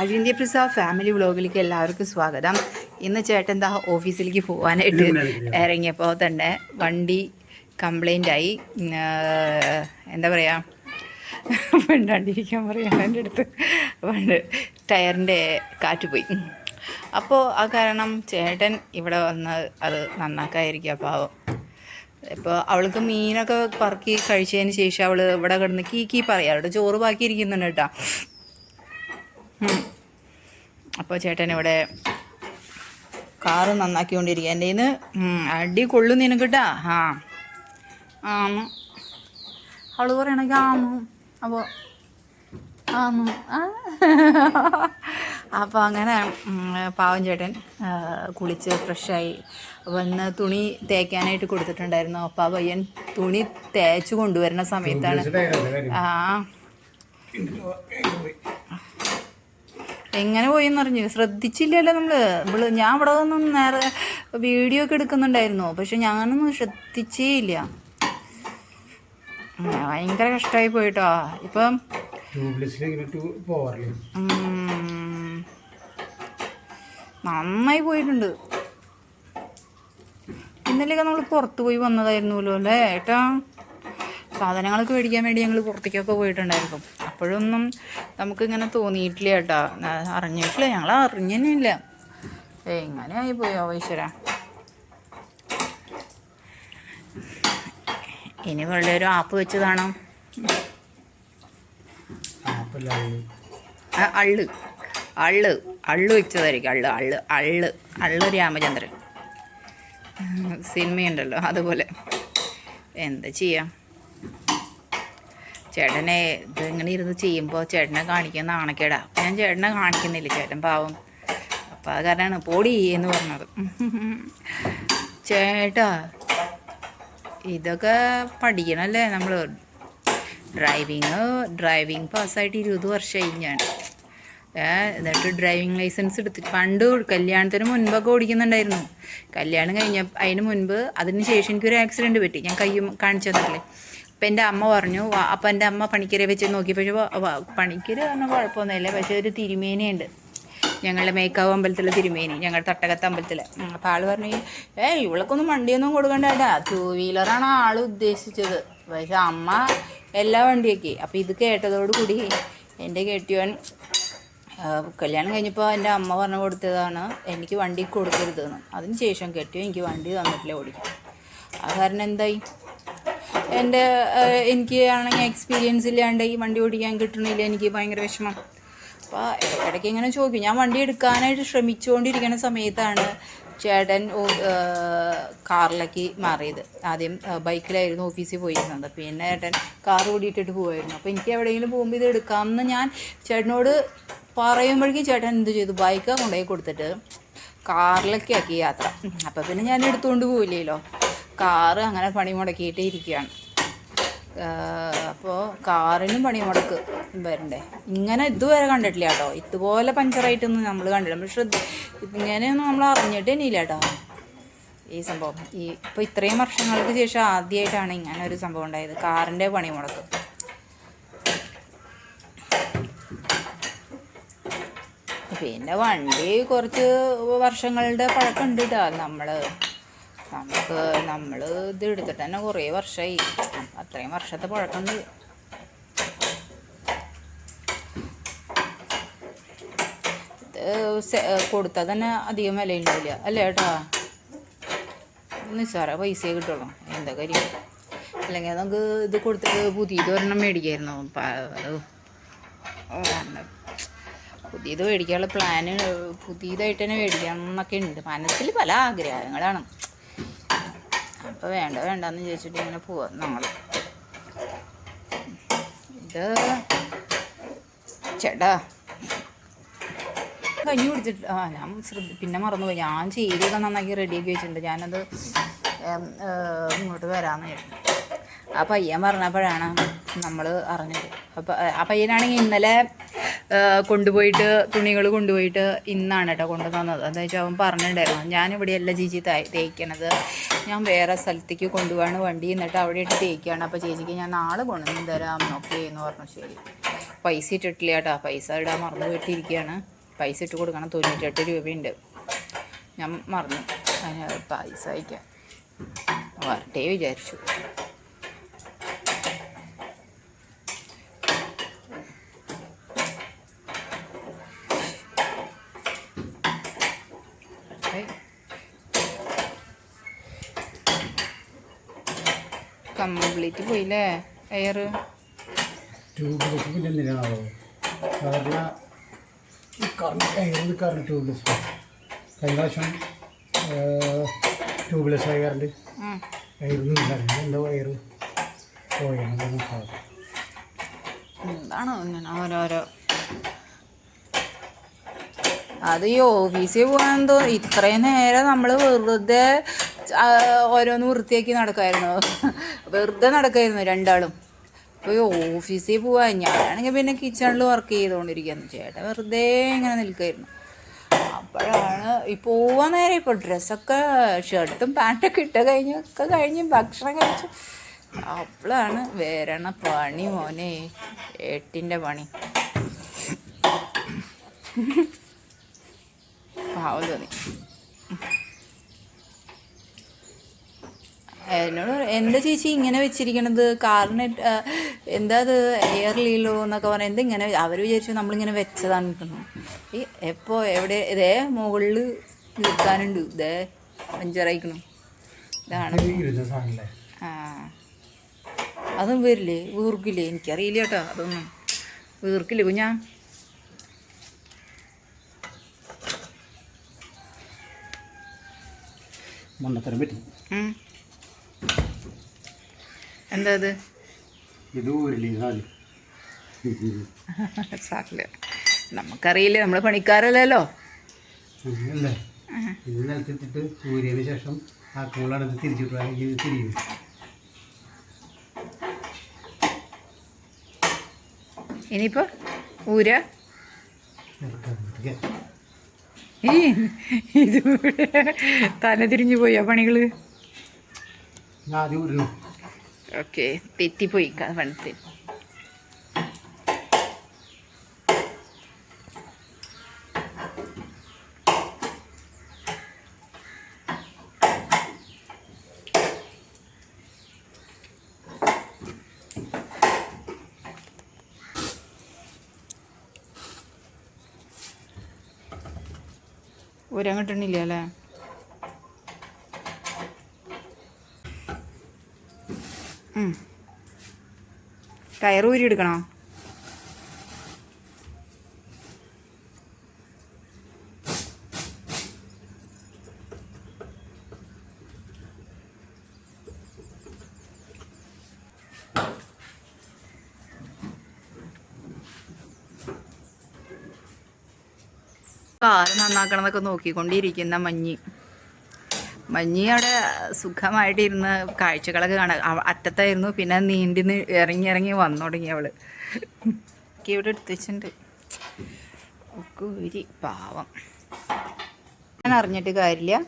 അഴിന്ത്യ Prasad family വ്ളോഗിലേക്ക് എല്ലാവർക്കും സ്വാഗതം. ഇന്ന് ചേട്ടൻ എന്താ ഓഫീസിലേക്ക് പോകാനായിട്ട് ഇറങ്ങിയപ്പോൾ തന്നെ വണ്ടി കംപ്ലൈൻ്റ് ആയി. എന്താ പറയുക, മിണ്ടാണ്ടിരിക്കാൻ പറയാം, എൻ്റെ അടുത്ത് ടയറിൻ്റെ കാറ്റ് പോയി. അപ്പോൾ ആ കാരണം ചേട്ടൻ ഇവിടെ വന്ന് അത് നന്നാക്കാതിരിക്കുക പാവം. ഇപ്പോൾ അവൾക്ക് മീനൊക്കെ പറക്കി കഴിച്ചതിന് ശേഷം അവൾ ഇവിടെ കിടന്ന് കീ പറയാം. അവിടെ ചോറ് ബാക്കിയിരിക്കുന്നുണ്ട് കേട്ടോ. അപ്പോൾ ചേട്ടൻ ഇവിടെ കാറ് നന്നാക്കിക്കൊണ്ടിരിക്കുക. എൻ്റെ കയ്യിൽ നിന്ന് അടി കൊള്ളും നിനക്ക് കേട്ടാ. ആന്നു അവള് പറയണെങ്കിൽ ആന്നു. അപ്പോൾ ആന്നു അപ്പോൾ അങ്ങനെ പാവം ചേട്ടൻ കുളിച്ച് ഫ്രഷായി വന്ന് തുണി തേക്കാനായിട്ട് കൊടുത്തിട്ടുണ്ടായിരുന്നു. അപ്പോൾ ആ പയ്യൻ തുണി തേച്ച് കൊണ്ടുവരുന്ന സമയത്താണ് എങ്ങനെ പോയെന്നറിഞ്ഞു. ശ്രദ്ധിച്ചില്ലല്ലോ നമ്മൾ. ഞാൻ ഇവിടെ ഒന്നും നേരെ വീഡിയോ ഒക്കെ എടുക്കുന്നുണ്ടായിരുന്നു, പക്ഷെ ഞാനൊന്നും ശ്രദ്ധിച്ചേ ഇല്ല. ഭയങ്കര കഷ്ടമായി പോയിട്ടോ. ഇപ്പം നന്നായി പോയിട്ടുണ്ട്. ഇന്നലെയൊക്കെ നമ്മൾ പുറത്ത് പോയി വന്നതായിരുന്നല്ലോ അല്ലേ ഏട്ടാ. സാധനങ്ങളൊക്കെ മേടിക്കാൻ വേണ്ടി ഞങ്ങൾ പുറത്തേക്കൊക്കെ പോയിട്ടുണ്ടായിരുന്നു. അപ്പോഴൊന്നും നമുക്കിങ്ങനെ തോന്നിയിട്ടില്ല കേട്ടോ, അറിഞ്ഞിട്ടില്ല, ഞങ്ങൾ അറിഞ്ഞില്ല. എങ്ങനെ ആയിപ്പോയോ ഈശ്വര. ഇനി വെള്ളം ഒരു ആപ്പ് വെച്ചതാണോ? അള്ളു വെച്ചതായിരിക്കും. അള്ളു രാമചന്ദ്രൻ സിനിമയുണ്ടല്ലോ അതുപോലെ. എന്താ ചെയ്യാം, ചേട്ടനെ ഇതിങ്ങനെ ഇരുന്ന് ചെയ്യുമ്പോൾ ചേട്ടനെ കാണിക്കുന്ന നാണക്കേടാ. ഞാൻ ചേട്ടനെ കാണിക്കുന്നില്ല, ചേട്ടൻ പാവം. അപ്പം അത് കാരണമാണ് പോടി എന്ന് പറഞ്ഞത്. ചേട്ടാ ഇതൊക്കെ പഠിക്കണമല്ലേ നമ്മൾ. ഡ്രൈവിങ് പാസ്സായിട്ട് 20 വർഷമായി ഞാൻ. എന്നിട്ട് ഡ്രൈവിംഗ് ലൈസൻസ് എടുത്തിട്ട് പണ്ട് കല്യാണത്തിന് മുൻപൊക്കെ ഓടിക്കുന്നുണ്ടായിരുന്നു. കല്യാണം അതിന് മുൻപ് അതിന് ശേഷം എനിക്കൊരു ആക്സിഡൻറ്റ് പറ്റി. ഞാൻ കയ്യും കാണിച്ചു തന്നിട്ടില്ലേ. അപ്പം എൻ്റെ അമ്മ പറഞ്ഞു. അപ്പം എൻ്റെ അമ്മ പണിക്കരെ വെച്ച് നോക്കി. പക്ഷേ പണിക്കര് പറഞ്ഞാൽ കുഴപ്പമൊന്നുമില്ല. പക്ഷേ ഒരു തിരുമേനിയുണ്ട്, ഞങ്ങളുടെ മേക്കാവ് അമ്പലത്തിലെ തിരുമേനി, ഞങ്ങളുടെ തട്ടകത്ത് അമ്പലത്തിൽ. അപ്പോൾ ആൾ പറഞ്ഞു, ഇവൾക്കൊന്നും വണ്ടിയൊന്നും കൊടുക്കണ്ടേട്ടാ, 2 വീലറാണ് ആൾ ഉദ്ദേശിച്ചത്. പക്ഷേ അമ്മ എല്ലാ വണ്ടിയൊക്കെ. അപ്പോൾ ഇത് കേട്ടതോടുകൂടി എൻ്റെ കെട്ടിയവൻ കല്യാണം കഴിഞ്ഞപ്പോൾ എൻ്റെ അമ്മ പറഞ്ഞു കൊടുത്തതാണ് എനിക്ക് വണ്ടി കൊടുക്കരുതെന്ന്. അതിന് ശേഷം കെട്ടിയോ എനിക്ക് വണ്ടി തന്നിട്ടില്ല ഓടിക്കും. ആ കാരണം എന്തായി, എനിക്ക് ആണെങ്കിൽ എക്സ്പീരിയൻസ് ഇല്ലാണ്ട് ഈ വണ്ടി ഓടിക്കാൻ കിട്ടണില്ല. എനിക്ക് ഭയങ്കര വിഷമം. അപ്പോൾ ഇടയ്ക്കിടയ്ക്ക് ഇങ്ങനെ ചോദിക്കും. ഞാൻ വണ്ടി എടുക്കാനായിട്ട് ശ്രമിച്ചുകൊണ്ടിരിക്കുന്ന സമയത്താണ് ചേട്ടൻ കാറിലേക്ക് മാറിയത്. ആദ്യം ബൈക്കിലായിരുന്നു ഓഫീസിൽ പോയിരുന്നത്. പിന്നെ ചേട്ടൻ കാർ ഓടിയിട്ടിട്ട് പോകുമായിരുന്നു. അപ്പോൾ എനിക്ക് എവിടെയെങ്കിലും പോകുമ്പോൾ ഇത് എടുക്കാമെന്ന് ഞാൻ ചേട്ടനോട് പറയുമ്പോഴേക്കും ചേട്ടൻ എന്ത് ചെയ്തു, ബൈക്ക് കൊണ്ടുപോയി കൊടുത്തിട്ട് കാറിലൊക്കെ ആക്കി യാത്ര. അപ്പോൾ പിന്നെ ഞാൻ എടുത്തുകൊണ്ട് പോയില്ലല്ലോ. കാറ് അങ്ങനെ പണി മുടക്കിയിട്ടേ ഇരിക്കുകയാണ്. അപ്പോൾ കാറിനും പണി മുടക്ക് വരണ്ടേ. ഇങ്ങനെ ഇതുവരെ കണ്ടിട്ടില്ല കേട്ടോ. ഇതുപോലെ പഞ്ചറായിട്ടൊന്നും നമ്മൾ കണ്ടില്ല. പക്ഷെ ഇങ്ങനെയൊന്നും നമ്മൾ അറിഞ്ഞിട്ട് ഇല്ല കേട്ടോ ഈ സംഭവം. ഇപ്പോൾ ഇത്രയും വർഷങ്ങൾക്ക് ശേഷം ആദ്യമായിട്ടാണ് ഇങ്ങനെ ഒരു സംഭവം ഉണ്ടായത്, കാറിൻ്റെ പണി മുടക്ക്. പിന്നെ വണ്ടി കുറച്ച് വർഷങ്ങളുടെ പഴക്കമുണ്ട് കേട്ടോ. നമ്മൾ ഇത് എടുത്തിട്ട് തന്നെ കുറേ വർഷമായി. അത്രയും വർഷത്തെ പഴക്കമുണ്ട്. ഇത് കൊടുത്താൽ തന്നെ അധികം വില ഉണ്ടാവില്ല അല്ലേ ഏട്ടാ. നിസ്സാര പൈസയെ കിട്ടുള്ളൂ. എന്താ കാര്യം, അല്ലെങ്കിൽ നമുക്ക് ഇത് കൊടുത്തിട്ട് പുതിയത് ഒരെണ്ണം മേടിക്കായിരുന്നു. പുതിയത് മേടിക്കാനുള്ള പ്ലാന് പുതിയതായിട്ട് തന്നെ മേടിക്കണം എന്നൊക്കെ ഉണ്ട് മനസ്സിൽ. പല ആഗ്രഹങ്ങളാണ്. അപ്പോൾ വേണ്ടെന്ന് ചോദിച്ചിട്ട് ഇങ്ങനെ പോവാം നമ്മൾ. ഇത് ചേട്ടാ കഞ്ഞി കുടിച്ചിട്ട് ഞാൻ പിന്നെ മറന്നുപോയി. ഞാൻ ചെയ്തൊക്കെ നന്നാക്കി റെഡിയാക്കി വെച്ചിട്ടുണ്ട്. ഞാനത് ഇങ്ങോട്ട് വരാമെന്ന് കേട്ടു. ആ പയ്യൻ പറഞ്ഞപ്പോഴാണ് നമ്മൾ അറിഞ്ഞത്. അപ്പോൾ ആ പയ്യനാണെങ്കിൽ ഇന്നലെ കൊണ്ടുപോയിട്ട് തുണികൾ കൊണ്ടുപോയിട്ട് ഇന്നാണ് കേട്ടോ കൊണ്ടു തന്നത്. എന്താ വെച്ചാൽ അവൻ പറഞ്ഞിട്ടുണ്ടായിരുന്നു, ഞാനിവിടെയല്ല ചേച്ചി തേക്കണത്, ഞാൻ വേറെ സ്ഥലത്തേക്ക് കൊണ്ടുപോവാണ് വണ്ടി, എന്നിട്ട് അവിടെ ഇട്ട് തേക്കുകയാണ്, അപ്പോൾ ചേച്ചിക്ക് ഞാൻ നാളെ കൊണ്ടുവന്ന് തരാം ഓക്കെ എന്ന് പറഞ്ഞു. ശരി, പൈസ ഇട്ടിട്ടില്ല കേട്ടോ, പൈസ ഇടാൻ മറന്നു പോയിട്ടിരിക്കുകയാണ്. പൈസ ഇട്ട് കൊടുക്കണം, 98 രൂപയുണ്ട്. ഞാൻ മറന്നു അതിന് പൈസ അയക്കാൻ, വരട്ടെ വിചാരിച്ചു. കംപ്ലീറ്റ് പോയില്ലേ എയർ. ട്യൂബ്ലെസ് പിന്നെ എന്തിനാണോ സാധാരണ എയർ നിൽക്കാറുണ്ട് ട്യൂബ്ലെസ്. കഴിഞ്ഞ പ്രാവശ്യം ട്യൂബ്ലെസ് ആകാറുണ്ട്, എയറൊന്നും ഇല്ലായിരുന്നു. എന്താ എയർ പോയാണ് എന്താണോ ഇങ്ങനെ ഓരോരോ. അത് ഈ ഓഫീസിൽ പോകാൻ ഇത്രയും നേരം നമ്മൾ വെറുതെ ഓരോന്ന് വൃത്തിയാക്കി നടക്കായിരുന്നു, വെറുതെ നടക്കായിരുന്നു രണ്ടാളും. അപ്പോൾ ഈ ഓഫീസിൽ പോവാൻ ഞാനാണെങ്കിൽ പിന്നെ കിച്ചണിൽ വർക്ക് ചെയ്തുകൊണ്ടിരിക്കുന്നു, ചേട്ടൻ വെറുതെ ഇങ്ങനെ നിൽക്കുമായിരുന്നു. അപ്പോഴാണ് ഈ പോവാൻ നേരം ഇപ്പോൾ ഡ്രസ്സൊക്കെ ഷർട്ടും പാൻറ്റൊക്കെ ഇട്ട് ഒക്കെ കഴിഞ്ഞ് ഭക്ഷണം കഴിച്ചു. അപ്പോഴാണ് വരണ പണി മോനെ, 8ൻ്റെ പണി. പാവം തോന്നി. എന്നോട് എന്താ ചേച്ചി ഇങ്ങനെ വെച്ചിരിക്കണത്, കാറിന് എന്താ അത് എയറിലോ എന്നൊക്കെ പറഞ്ഞാൽ എന്തിങ്ങനെ, അവർ വിചാരിച്ചു നമ്മളിങ്ങനെ വെച്ചതാണ് നിൽക്കുന്നത്. ഈ എപ്പോൾ എവിടെ ഇതേ മുകളിൽ നിൽക്കാനുണ്ട്, ഇതേ പഞ്ചറായിക്കണം. ഇതാണ് ആ, അതും വരില്ലേ, വീർക്കില്ലേ, എനിക്കറിയില്ല കേട്ടോ, അതൊന്നും വീർക്കില്ലേ കുഞ്ഞാ. മണ്ടത്തരം പറ്റി. എന്താ അത് സാറില്ല, നമുക്കറിയില്ല, നമ്മൾ പണിക്കാരല്ലോ. ഇത് നിലത്തിട്ടിട്ട് ഊരിയതിന് ശേഷം ആ കൂളാണ് തിരിച്ചിട്ട് തിരിയും. ഇനിയിപ്പോൾ ഊര ഇത് തല തിരിഞ്ഞു പോയാ പണികള്. ഓക്കെ, തെറ്റിപ്പോയി പണത്തിൽ. ഊരാൻ കിട്ടണില്ല അല്ലേ? ടയർ ഊരി എടുക്കണോ? കാറ് നന്നാക്കണമെന്നൊക്കെ നോക്കിക്കൊണ്ടിരിക്കുന്ന മഞ്ഞി അവിടെ സുഖമായിട്ടിരുന്ന് കാഴ്ചകളൊക്കെ കാണാൻ അറ്റത്തായിരുന്നു. പിന്നെ നീണ്ടി ഇറങ്ങി വന്നു തുടങ്ങി അവള്. ഇവിടെ എടുത്ത് വെച്ചിട്ടുണ്ട് ഒക്കെ ഊരി. പാവം, ഞാൻ അറിഞ്ഞിട്ട് കാര്യമില്ല,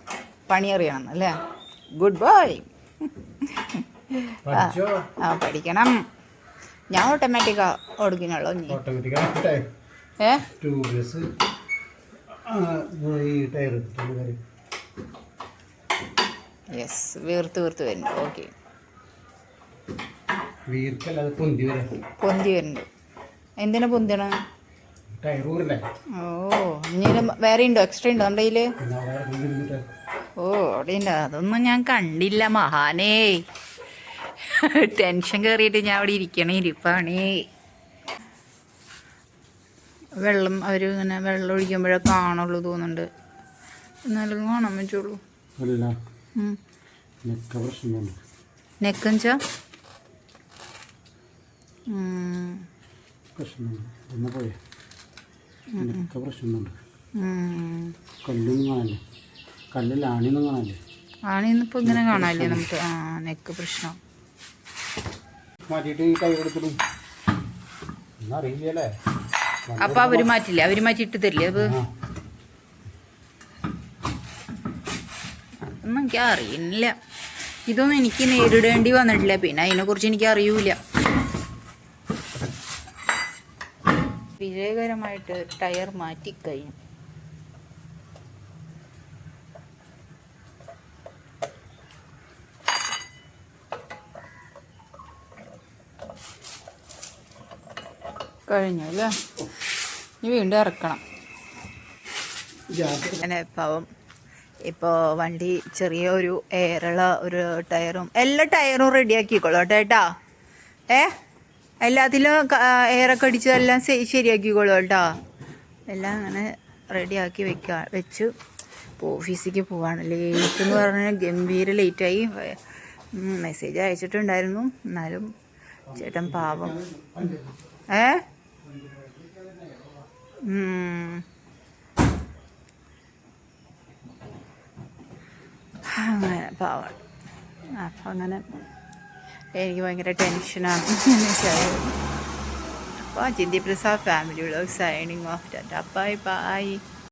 പണി അറിയണം അല്ലേ. Good boy. ആ പഠിക്കണം. ഞാൻ ഓട്ടോമാറ്റിക്കാ ഓടിക്കുന്നുള്ളൂ. യെസ്, വീർത്ത് വരുന്നു. ഓക്കെ, പൊന്തി വരുന്നുണ്ട്. എന്തിനാ പൊന്തിണ? ഓ, ഇനി വേറെ ഉണ്ടോ, എക്സ്ട്രാ ഉണ്ടോ നമ്മുടെ കയ്യില്? ഓ, അവിടെ ഉണ്ടോ? അതൊന്നും ഞാൻ കണ്ടില്ല മഹാനേ. ടെൻഷൻ കയറിയിട്ട് ഞാൻ അവിടെ ഇരിപ്പാണേ. വെള്ളം അവർ ഇങ്ങനെ വെള്ളം ഒഴിക്കുമ്പോഴേ കാണുള്ളൂ തോന്നുന്നുണ്ട്, എന്നാലും കാണാൻ പറ്റുള്ളൂ. നെക്കഞ്ച ആണിന്നിപ്പോൾ ഇങ്ങനെ കാണാല്ലേ നമുക്ക്. നെക്ക് പ്രശ്നം. മാറ്റിയിട്ട് ഈ ടയർ എടുത്തിടും. ഒന്നും അറിയില്ലേ? അപ്പം അവർ മാറ്റില്ല, അവർ മാറ്റിയിട്ട് തരില്ലേ? അത് ഒന്നും എനിക്ക് അറിയില്ല. ഇതൊന്നും എനിക്ക് നേരിടേണ്ടി വന്നിട്ടില്ല, പിന്നെ അതിനെക്കുറിച്ച് എനിക്ക് അറിയൂല. വിജയകരമായിട്ട് ടയർ മാറ്റിക്കഴിഞ്ഞു. കഴിഞ്ഞു അല്ലേ? ഇനി വീണ്ടും ഇറക്കണം. അങ്ങനെ പാവം ഇപ്പോൾ വണ്ടി ചെറിയ ഒരു എയറുള്ള ഒരു ടയറും എല്ലാ ടയറും റെഡിയാക്കിക്കോളൂ കേട്ടോ. എല്ലാത്തിലും എയറൊക്കെ അടിച്ച് എല്ലാം ശരിയാക്കിക്കോളൂ കേട്ടോ. എല്ലാം അങ്ങനെ റെഡിയാക്കി വെച്ചു. ഇപ്പോൾ ഓഫീസിലേക്ക് പോവാണ്. ലേറ്റ് എന്ന് പറഞ്ഞാൽ ഗംഭീര ലേറ്റായി. മെസ്സേജ് അയച്ചിട്ടുണ്ടായിരുന്നു, എന്നാലും ചേട്ടൻ പാവം. അങ്ങനെ പാവം. അപ്പം അങ്ങനെ എനിക്ക് ഭയങ്കര ടെൻഷനാണ്. അപ്പോൾ ചിന്തി Prasad family vlog signing off. Tata bye bye.